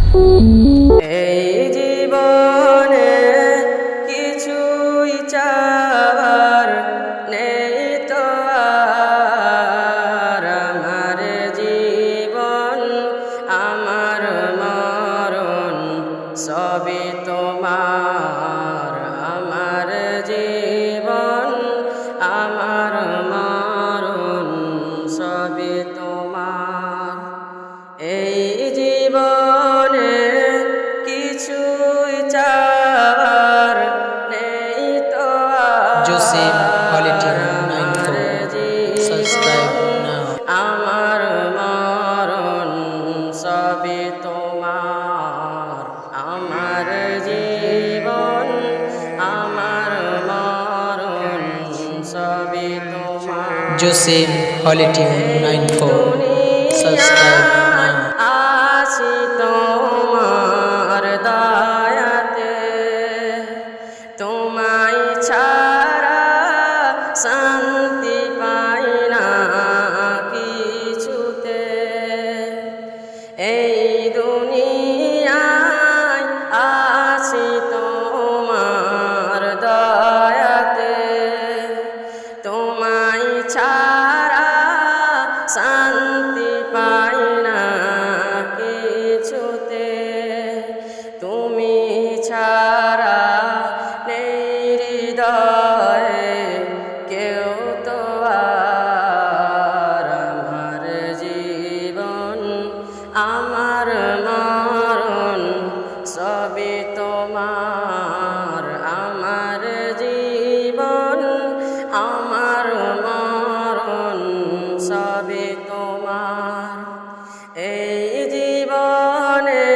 এই জীবনে কিছুই চাওয়ার নেই তো আর। আমার জীবন আমার মরণ সবই তোমার। আমার জীবন আমার মরণ সবই তোমার। এই জীবনে কিছুই চাওয়ার নেই তো Joseph Quality আমার 94. Subscribe now. আমার মরণ সবই তোমার। আমার জীবন আমার মরণ সবই তোমার। Joseph Quality 94. Subscribe now. আছি তোমার দয়াতে, তোমায় ছাড়া শান্তি পাই না কিছুতে। এই দুনিয়ায় আছি তোমার দয়াতে, তোমায় ছাড়া শান্তি পাই না কিছুতে। তুমি ছাড়া নেই হৃদয়ে কেউ তো আর। আমার জীবন আমার মরণ সবই তোমার। আমার জীবন আমার মরণ সবই তোমার। এই জীবনে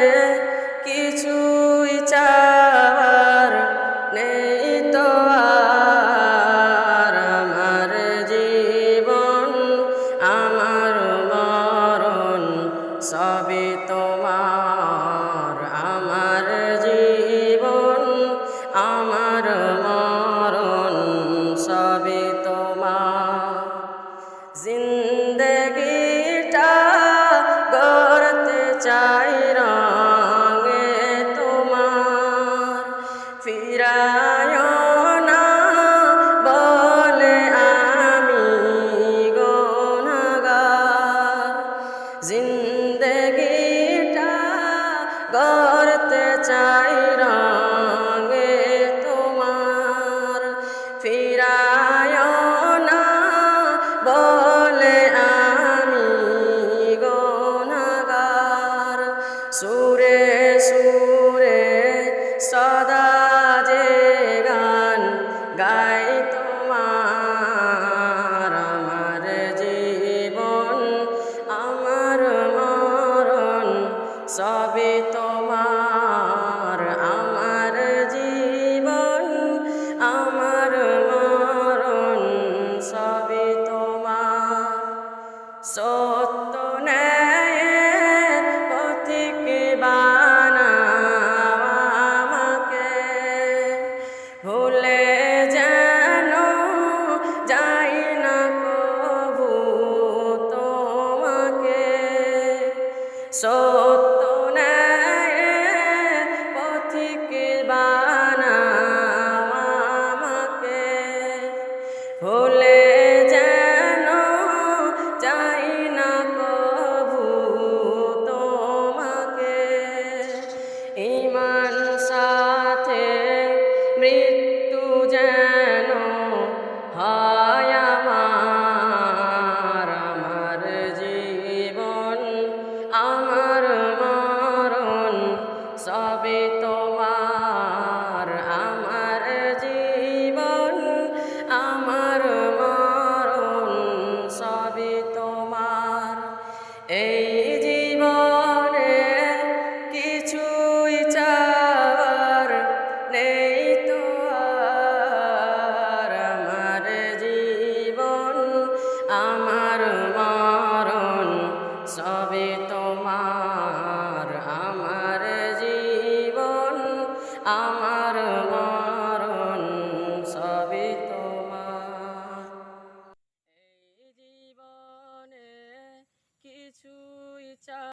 কিছুই চাওয়ার নেই তো আর। আমার জীবন আমার মরণ সবই তোমার। আমার জীবন আমার মরণ সবই তোমার। জিন্দগিটা গড়তে চাই রঙে তোমার, ফিরায় না বলে আমি গুনাহগার। জিন্দগিটা গড়তে চাই রঙে তোমার, ফিরায় না বলে আমি গুনাহগার। সুরে সুরে সদা যে গান গাই তোমার। আমার জীবন আমার মরণ সবই তোমার। আমার জীবন আমার মরণ সবই তোমার। সত্য ন্যায়ের পথিক বানাও আমাকে, ভুলে যেন যাই না কভু তোমাকে। সত্য ন্যায়ের পথিক বানাও আমাকে, ভুলে যেন যাই না কভু তোমাকে। ঈমান সাথে মৃত্যু যেন হয় আমার। আমার জীবন আমার মরণ সবই তোমার। আমার জীবন আমার মরণ সবই তোমার। এই জীবনে কিছুই চাওয়ার নেই তো আর। আমার জীবন আমার মরণ সবই তোমার। আমার জীবন আমার মরণ সবই তোমার। এই জীবনে কিছুই